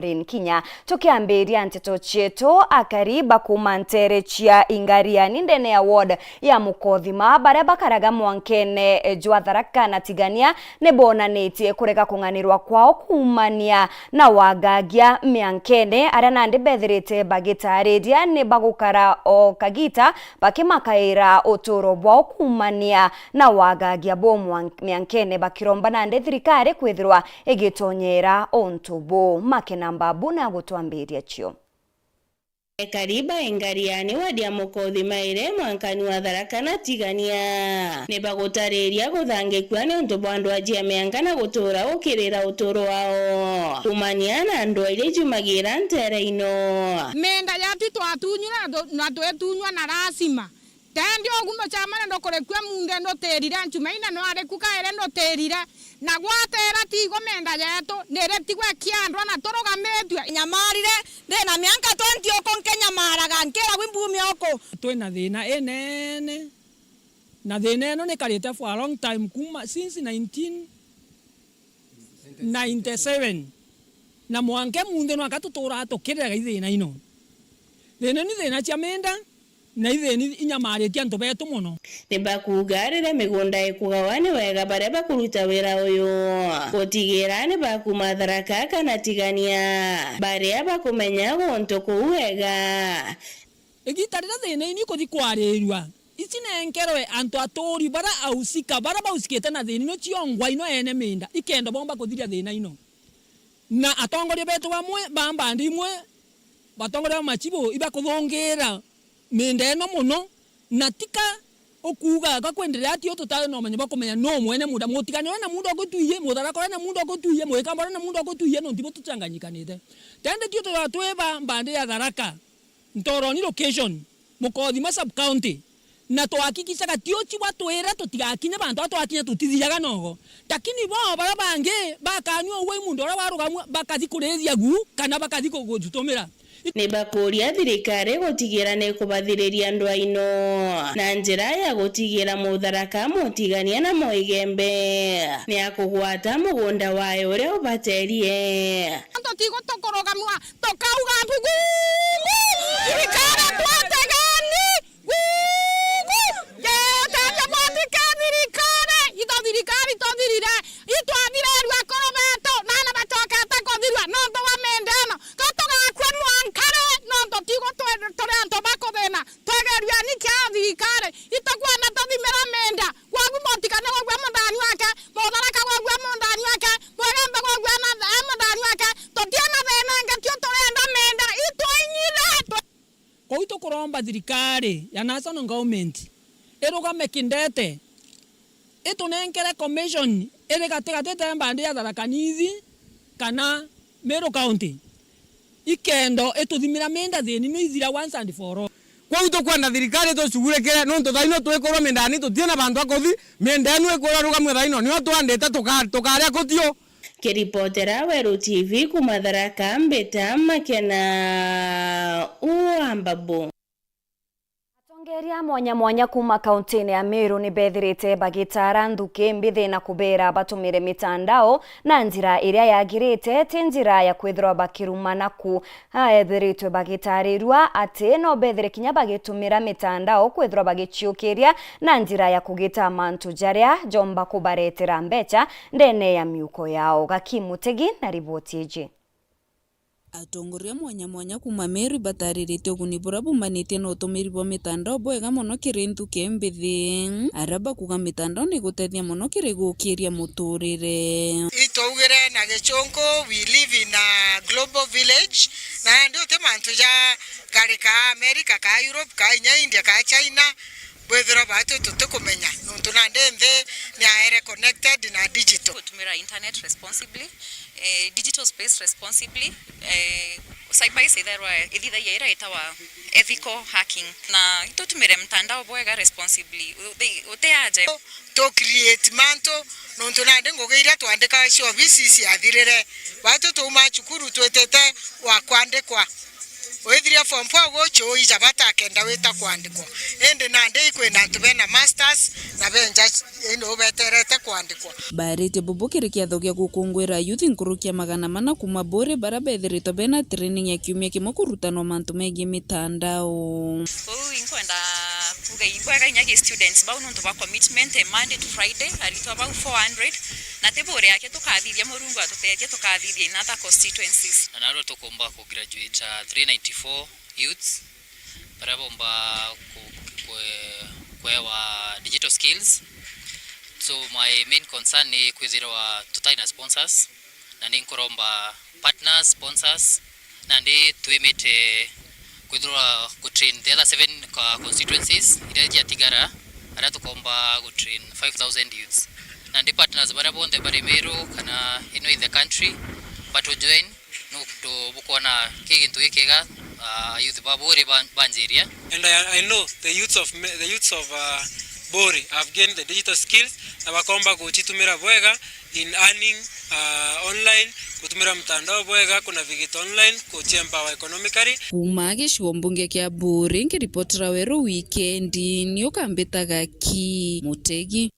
Kinya tukiambiria nteto cheto akariba kumantere chia ingariani ndene ya ward ya Mukothima baria bakaraga mwankene jwa Tharaka na Tigania nebonanitie kureka kunganirwa kwao kumania na wagagia miankene aria nandi bethirite bagitariria ne bagukara o kagita bakimakaira uturo bwao kumania na wagagia bomu miankene bakiromba nandi thirikari kwithirwa igitonyera ontubo makena Babu na gutuambiria chio. Kariba ingariani wadi ya Mukothima ire mwankani wa Tharaka na Tigania nebagutariria guthangikwa ni untu bwandu ajia meangana gutura ukirira uturo wao kumania na andu ile jumagira ntere ino menda yatu twatunywa na twetunywa na rasima Tendi ogumo chamana ndokorekwa munde ndo terira nchumaina no arekuka ere ndo terira na gwatera tigo menda yeto nere tigwe kiandwa na toroga medwa nyamarire ndena mianka 20 oko Kenya maraga nkera wimbumi oko twina thina enene na thina eno ne karite for a long time kuma since 1997 na mwanke munde no akatutura atokirega thina ino thina ni thina cha menda na itheni inyamaritie antu betu muno nibakugarire migunda ikugawane wega baria bakuruta wira uyu gutigira ni bakuma Tharaka kana Tigania baria bakumenya gonto kuwega igitarira thina ini kuthi kwarirwa ici nenkerwe antu atori bara ausika bara bausikete na thina no chiongwa ino ene minda ikendo bomba kuthiria thina ino na atongoria betu bamwe bamba ndimwe batongoria machibo iba kuthongira mende no muno na tika okuga gakwenderea ati otutale no manya bakomenya no mwene muda mutikane na mundu ogotuiye Mutharaka na mundu ogotuiye mwekambara na mundu ogotuiye no ndibo tutanganyikanite tende tio tweba mbande ya Tharaka ntoroni location Mukothima sub county na twahakikisha katio chiwa twera tutigakinye bantu atwakinya tutithiaga nogo lakini bo bara bange bakanywa we mundu ora warugamwa bakathi kurethia gu kana bakathi kugutumira nibakuria thirikari gutigira ne kubathiriria andu aino na njira ya gutigira Mutharaka Mutigania na Moigembe ni akugwata mugunda wayo uria ubaterie anto tigo tokorogamwa tokauga mbugu thirikari twategani thirikari tothirire itwathire rwa korobeto nana batokete kuthirwa no ndo wa mendeno katogakwa mwankare no ndo tigo tore anto bakothena twegeria ni kya thirikari itokwana tothimera menda gwagu Motikane gwa mundani wake Mutharaka gwa mundani wake Mwegembe gwa na mundani wake totiana thena ngatio torenda menda itwainyire koito kuromba thirikari ya national government erugame kindete itunenkere commission ere gategatete mbande ya Tharaka Nithi kana Meru County ikendo etuthimira menda thini no ithira once and for all kwa uto kwenda thirikari to shugurekere no to thaino twekorwo mendani tutiena bantu akothi mendanu ekora rugamwe thaino ni twandete tukaria kutio kiripotera Weru TV kuma Tharaka Mbeta Makena Uambabu Ngeria mwanya kuma kauntini ya Meru ni bethirite bagitara nthuki mbithi na kubera batumire mitandao na njira iria yagirite ti njira ya kwithirwa bakirumana ku ethiritwe bagitarirwa ati no bethire kinya bagitumira mitandao kwithirwa bagichiukiria na njira ya kugita mantu jaria jomba kubaretera mbecha ndene ya miuko yao Gakimutegi na riboti iji atongoria mwanya kuma Meru bataririte kunibura bumanite no tumiri bo mitandao bwega muno kiri nthuki mbithi araba kuga mitandao ni gutethia muno kiri gukiria muturire itougire na gichongo. We live in a global village na ndio temantu ja garika America ka Europe ka India ka China bwethira batu tutukumenya nuntu na ndenthe ni aere connected na digital kutumira internet responsibly digital space responsibly cyber either yaira itawa ethical hacking na itutumire mtandao bwega responsibly uteaje to create manto nuntu na ndengogeira twandika cio offices athirire batu tuma chukuru twetete wa kwandikwa wethiria form 4 gocho ijabata kenda weta kwandikwa ende nande ikwenda tubena masters na benja ino beterete kwandikwa barete bubukire kiatho gia gukungwira youth nkurukia 400 kuma Bore bara bethiritwo bena training ya kiumia kimwe kurutanwa mantu megie mitandao inkwenda kuga ibwaga inyage students bau nonto ba commitment Monday to Friday alito about 400 na tebore yake tukathithia murungu atuteje tukathithia inatha constituencies na naro tukomba ku graduate 394 youths bara bomba kwa digital skills. So my main concern ni kwizirwa tutaina sponsors na ni nkoromba partners sponsors na ndi tuimete kwizirwa ku train the other 7 constituencies ile tigara ara tukomba ku train 5000 youths na ndi partners bara bonde barimero kana in the country but to join no to bukona kigintu ikega youth babore banjeria. And I know the youths of Bore have gained the digital skills na bakomba kuchitumira bwega in earning online, kutumira mtandao bwega kuna vigito online kuchemba economically. Kumage shwombunge kia Bore ngiripotera wero weekend ni ukambetaga ki Mutegi.